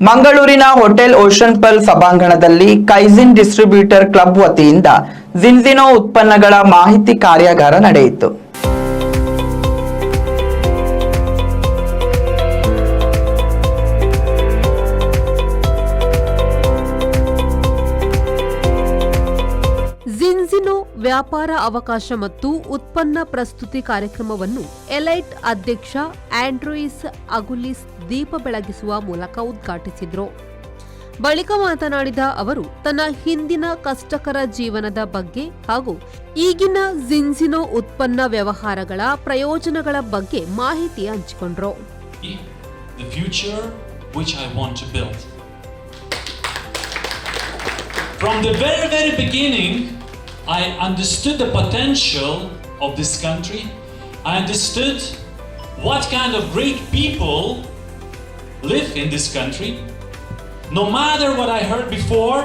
ಮಂಗಳೂರಿನ hotel ocean pearl ಸಭಾಂಗಣದಲ್ಲಿ ಕೈಜಿನ್ distributor club ವತಿಯಿಂದ ಜಿನ್ಜಿನೋ ಉತ್ಪನ್ನಗಳ ಮಾಹಿತಿ ಕಾರ್ಯಾಗಾರ ನಡೆಯಿತು. ಜಿನ್ಜಿನೋ ವ್ಯಾಪಾರ ಅವಕಾಶ ಮತ್ತು ಉತ್ಪನ್ನ ಪ್ರಸ್ತುತಿ ಕಾರ್ಯಕ್ರಮವನ್ನು ಎಲೈಟ್ ಅಧ್ಯಕ್ಷ ಆಂಡ್ರೋಯಿಸ್ ಅಗುಲಿಸ್ ದೀಪ ಬೆಳಗಿಸುವ ಮೂಲಕ ಉದ್ಘಾಟಿಸಿದರು. ಬಳಿಕ ಮಾತನಾಡಿದ ಅವರು ತನ್ನ ಹಿಂದಿನ ಕಷ್ಟಕರ ಜೀವನದ ಬಗ್ಗೆ ಹಾಗೂ ಈಗಿನ ಜಿನ್ಜಿನೋ ಉತ್ಪನ್ನ ವ್ಯವಹಾರಗಳ ಪ್ರಯೋಜನಗಳ ಬಗ್ಗೆ ಮಾಹಿತಿ ಹಂಚಿಕೊಂಡರು. From the very beginning, I understood the potential of this country. I understood what kind of great people live in this country. No matter what I heard before,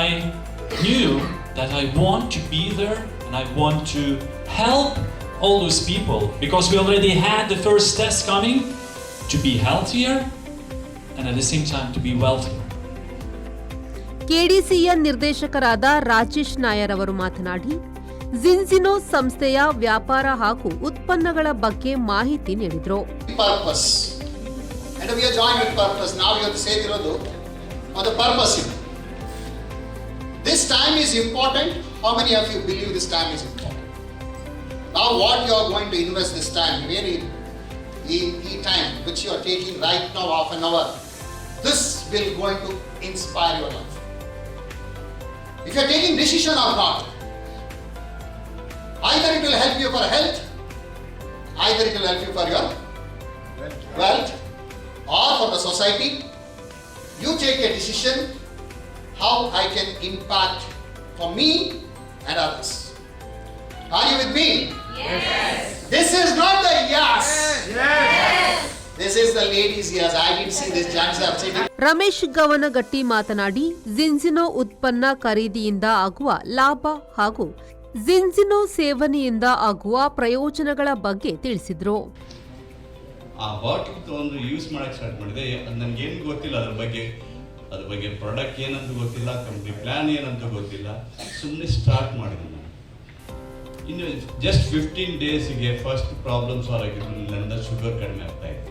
I knew that I want to be there and I want to help all those people, because we already had the first test coming to be healthier and at the same time to be wealthier. ಕೆಡಿಸಿಎನ್ ನಿರ್ದೇಶಕರಾದ ರಾಜೇಶ್ ನಾಯರ್ ಅವರು ಮಾತನಾಡಿ, ಜಿನ್ಜಿನೋ ಸಂಸ್ಥೆಯ ವ್ಯಾಪಾರ ಹಾಗೂ ಉತ್ಪನ್ನಗಳ ಬಗ್ಗೆ ಮಾಹಿತಿ ನೀಡಿದರು. This time is important. How many of you believe this time is important? Now what you are going to invest this time, very time which you are taking right now, half an hour, this will going to inspire your life. If you are taking decision or not, either it will help you for health, either it will help you for your wealth, or for the society. You take a decision how I can impact for me and others. Are you with me? Yes. This is not the yes. Yes. This is the ladies yes. I didn't see this gents are sitting. Ramesh ಗವನಗಟ್ಟಿ ಮಾತನಾಡಿ, ಜಿನ್ಜಿನೋ ಉತ್ಪನ್ನ ಖರೀದಿಯಿಂದ ಆಗುವ ಲಾಭ ಹಾಗೂ ಜಿನ್ಜಿನೋ ಸೇವನೆಯಿಂದ ಆಗುವ ಪ್ರಯೋಜನಗಳ ಬಗ್ಗೆ ತಿಳಿಸಿದರು. ಆ ಬಾಟಲ್ ತಗೊಂಡು ಯೂಸ್ ಮಾಡಕ್ಕೆ ಸ್ಟಾರ್ಟ್ ಮಾಡಿದೆ. ನನಗೇನು ಗೊತ್ತಿಲ್ಲ ಅದ್ರ ಬಗ್ಗೆ ಪ್ರಾಡಕ್ಟ್ ಏನಂತ ಗೊತ್ತಿಲ್ಲ, ಕಂಪ್ನಿ ಪ್ಲ್ಯಾನ್ ಏನಂತ ಗೊತ್ತಿಲ್ಲ, ಸುಮ್ಮನೆ ಸ್ಟಾರ್ಟ್ ಮಾಡಿದೆ. ಇನ್ನು ಜಸ್ಟ್ 15 ಡೇಸಿಗೆ ಫಸ್ಟ್ ಪ್ರಾಬ್ಲಮ್ ಸಾಲ್ವ್ ಆಗಿದ್ದು. ನನ್ನ ಶುಗರ್ ಕಡಿಮೆ ಆಗ್ತಾ ಇದೆ.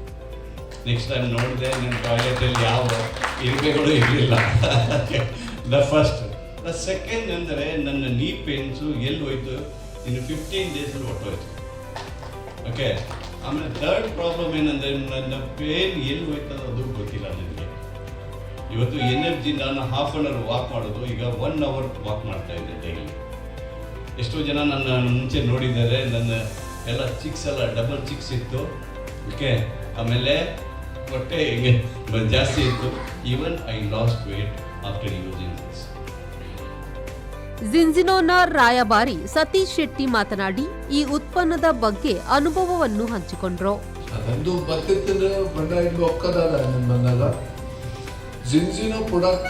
ನೆಕ್ಸ್ಟ್ ಟೈಮ್ ನೋಡಿದೆ, ನನ್ನ ಟಾಯ್ಲೆಟಲ್ಲಿ ಯಾವ ಇರುವೆಗಳು ಇರಲಿಲ್ಲ. The first. ದ ಸೆಕೆಂಡ್ ಅಂದರೆ ನನ್ನ ನೀ ಪೇನ್ಸು ಎಲ್ಲಿ ಹೋಯ್ತು, ಇನ್ನು 15 ಡೇಸಲ್ಲಿ ಹೊಟ್ಟೋಯ್ತು. ಓಕೆ. ಆಮೇಲೆ ಥರ್ಡ್ ಪ್ರಾಬ್ಲಮ್ ಏನಂದರೆ ನನ್ನ ಪೇನ್ ಎಲ್ಲಿ ಹೋಯ್ತದ ಅದು ಗೊತ್ತಿಲ್ಲ ನನಗೆ. ಇವತ್ತು ಎನರ್ಜಿ ನಾನು ಹಾಫ್ ಆನ್ ಅವರ್ ವಾಕ್ ಮಾಡೋದು, ಈಗ 1 ಅವರ್ ವಾಕ್ ಮಾಡ್ತಾ ಇದ್ದೆ ಡೈಲಿ. ಎಷ್ಟೋ ಜನ ನನ್ನ ಮುಂಚೆ ನೋಡಿದ್ದಾರೆ, ನನ್ನ ಎಲ್ಲ ಚಿಕ್ಸ್ ಎಲ್ಲ ಡಬಲ್ ಚಿಕ್ಸ್ ಇತ್ತು. ಓಕೆ. ಆಮೇಲೆ ಹೊಟ್ಟೆ ಹಿಂಗೆ ಜಾಸ್ತಿ ಇತ್ತು. Even I lost weight after using this. ಜಿನ್ಜಿನೋನ ರಾಯಭಾರಿ ಸತೀಶ್ ಶೆಟ್ಟಿ ಮಾತನಾಡಿ, ಈ ಉತ್ಪನ್ನದ ಬಗ್ಗೆ ಅನುಭವವನ್ನು ಹಂಚಿಕೊಂಡ್ರು. ಅದೊಂದು ಬತ್ತಿನ ಬಣ್ಣ ಇನ್ನು ಒಕ್ಕದಾದ ಬಂದಾಗ ಜಿನ್ಜಿನೋ ಪ್ರಾಡಕ್ಟ್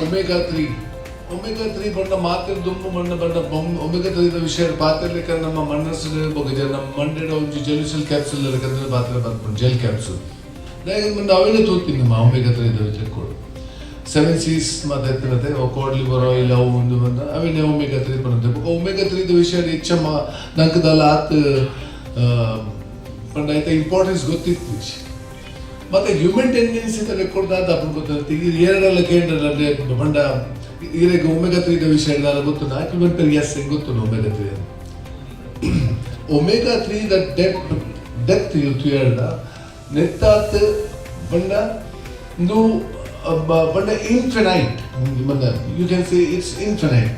ಒಮೆಗಾ 3 ಬಣ್ಣ ಮಾತ್ರ ದುಂಬು ಮಣ್ಣ ಬಣ್ಣ ಒಮೆಗಾ 3 ವಿಷಯ ಪಾತ್ರಲಿಕ್ಕೆ ನಮ್ಮ ಮನಸ್ಸಿನ ಬಗ್ಗೆ ನಮ್ಮ ಮಂಡ್ಯದ ಒಂದು ಜೆಲ್ಯೂಸಲ್ ಕ್ಯಾಪ್ಸೂಲ್ ಇರಕಂದ್ರೆ ಪಾತ್ರ ಬರ್ಕೊಂಡು ಜೆಲ್ ಕ್ಯಾಪ್ಸೂಲ್ ನಾವೇನೇ ತೋರ್ತೀನಿ ನಮ್ಮ ಒಮೆಗಾ 3 ಚೆಕ್ಕೊಡು 7 C's ಮಾತಾಡ್ತಿರತ್ತೆ ಕೋಡ್ ಲಿವರ್ ಆಯಿಲ್ ಅವು ಒಂದು ಬಂದ ಅವೇನೇ ಒಮೆಗಾ 3 ಬರುತ್ತೆ. ಒಮೆಗಾ 3 ವಿಷಯ ಹೆಚ್ಚಮ್ಮ ನಂಕದಲ್ಲ ಆತ್ ಪಂಡ ಆಯ್ತಾ ಇಂಪಾರ್ಟೆನ್ಸ್ ಗೊತ್ತಿತ್ತು. ಮತ್ತೆ ಹ್ಯೂಮನ್ ಟೆಂಡೆನ್ಸಿ ರೆಕಾರ್ಡ್ ಅಪ್ಪ ಗೊತ್ತಿರುತ್ತೆ. ಈಗ ಏನೆಲ್ಲ ಕೇಂದ್ರದಲ್ಲಿ ಬಂಡ ಈಗ ಒಮೆಗಾ 3 ವಿಷಯ ಗೊತ್ತು. ನಾಲ್ಕು ಬಂದು ಎಸ್ ಹೆಂಗೆ ಗೊತ್ತು ಒಮೆಗಾ 3 ಒಮೆಗಾ 3 ಡೆಪ್ತ್ ಇತ್ತು ಹೇಳ್ದ ನೆತ್ತಾತ್ ಬಂಡ ಇದು ಬಂಡ ಇನ್ಫಿನೈಟ್ ಬಂದ you can say it's infinite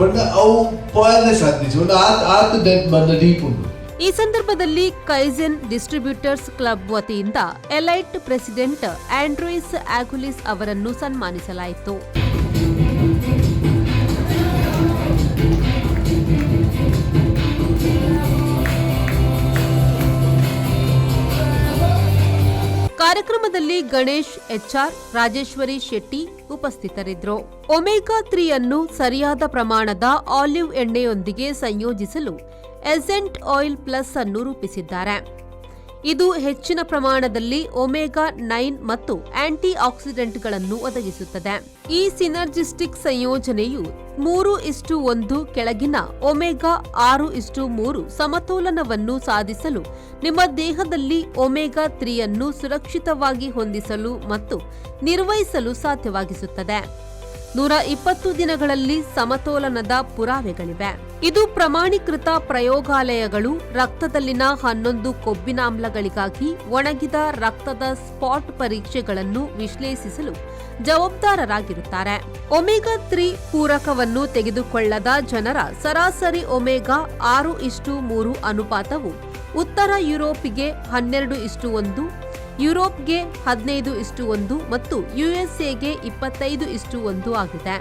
ಬಂಡ ಅವು ಪಾಯನೆ ಸಾಧಿಸಿ ಒಂದು ಆತ್ ಡೆಪ್ ಬಂದ ಡೀಪ್ ಉಂಟು. ಈ ಸಂದರ್ಭದಲ್ಲಿ ಕೈಜೆನ್ ಡಿಸ್ಟ್ರಿಬ್ಯೂಟರ್ಸ್ ಕ್ಲಬ್ ವತಿಯಿಂದ ಎಲೈಟ್ ಪ್ರೆಸಿಡೆಂಟ್ ಆಂಡ್ರೋಯಿಸ್ ಅಗುಲಿಸ್ ಅವರನ್ನು ಸನ್ಮಾನಿಸಲಾಯಿತು. ಕಾರ್ಯಕ್ರಮದಲ್ಲಿ ಗಣೇಶ್ ಎಚ್ಆರ್, ರಾಜೇಶ್ವರಿ ಶೆಟ್ಟಿ ಉಪಸ್ಥಿತರಿದ್ದರು. ಒಮೆಗಾ 3 ಅನ್ನು ಸರಿಯಾದ ಪ್ರಮಾಣದ ಆಲಿವ್ ಎಣ್ಣೆಯೊಂದಿಗೆ ಸಂಯೋಜಿಸಲು ಎಸೆಂಟ್ ಆಯಿಲ್ ಪ್ಲಸ್ ಅನ್ನು ರೂಪಿಸಿದ್ದಾರೆ. ಇದು ಹೆಚ್ಚಿನ ಪ್ರಮಾಣದಲ್ಲಿ ಒಮೆಗಾ 9 ಮತ್ತು ಆಂಟಿ ಆಕ್ಸಿಡೆಂಟ್ಗಳನ್ನು ಒದಗಿಸುತ್ತದೆ. ಈ ಸಿನರ್ಜಿಸ್ಟಿಕ್ ಸಂಯೋಜನೆಯು 3:1 ಕೆಳಗಿನ ಒಮೆಗಾ 6:3 ಸಮತೋಲನವನ್ನು ಸಾಧಿಸಲು ನಿಮ್ಮ ದೇಹದಲ್ಲಿ ಒಮೆಗಾ 3 ಅನ್ನು ಸುರಕ್ಷಿತವಾಗಿ ಹೊಂದಿಸಲು ಮತ್ತು ನಿರ್ವಹಿಸಲು ಸಾಧ್ಯವಾಗಿಸುತ್ತದೆ. 120 ದಿನಗಳಲ್ಲಿ ಸಮತೋಲನದ ಪುರಾವೆಗಳಿವೆ. ಇದು ಪ್ರಮಾಣೀಕೃತ ಪ್ರಯೋಗಾಲಯಗಳು ರಕ್ತದಲ್ಲಿನ 11 ಕೊಬ್ಬಿನಾಮ್ಲಗಳಿಗಾಗಿ ಒಣಗಿದ ರಕ್ತದ ಸ್ಪಾಟ್ ಪರೀಕ್ಷೆಗಳನ್ನು ವಿಶ್ಲೇಷಿಸಲು ಜವಾಬ್ದಾರರಾಗಿರುತ್ತಾರೆ. ಒಮೆಗಾ 3 ಪೂರಕವನ್ನು ತೆಗೆದುಕೊಳ್ಳದ ಜನರ ಸರಾಸರಿ ಒಮೆಗಾ 6:3 ಅನುಪಾತವು ಉತ್ತರ ಯುರೋಪಿಗೆ 12:1, ಯುರೋಪ್ಗೆ 15:1 ಮತ್ತು ಯುಎಸ್ಎಗೆ 25:1 ಆಗಿದೆ.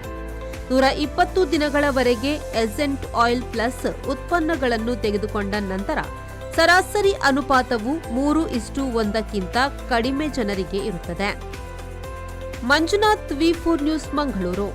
120 ದಿನಗಳವರೆಗೆ ಎಸೆಂಟ್ ಆಯಿಲ್ ಪ್ಲಸ್ ಉತ್ಪನ್ನಗಳನ್ನು ತೆಗೆದುಕೊಂಡ ನಂತರ ಸರಾಸರಿ ಅನುಪಾತವು 3:1ಕ್ಕಿಂತ ಕಡಿಮೆ ಜನರಿಗೆ ಇರುತ್ತದೆ. Manjunath, V4 news, Mangaluru.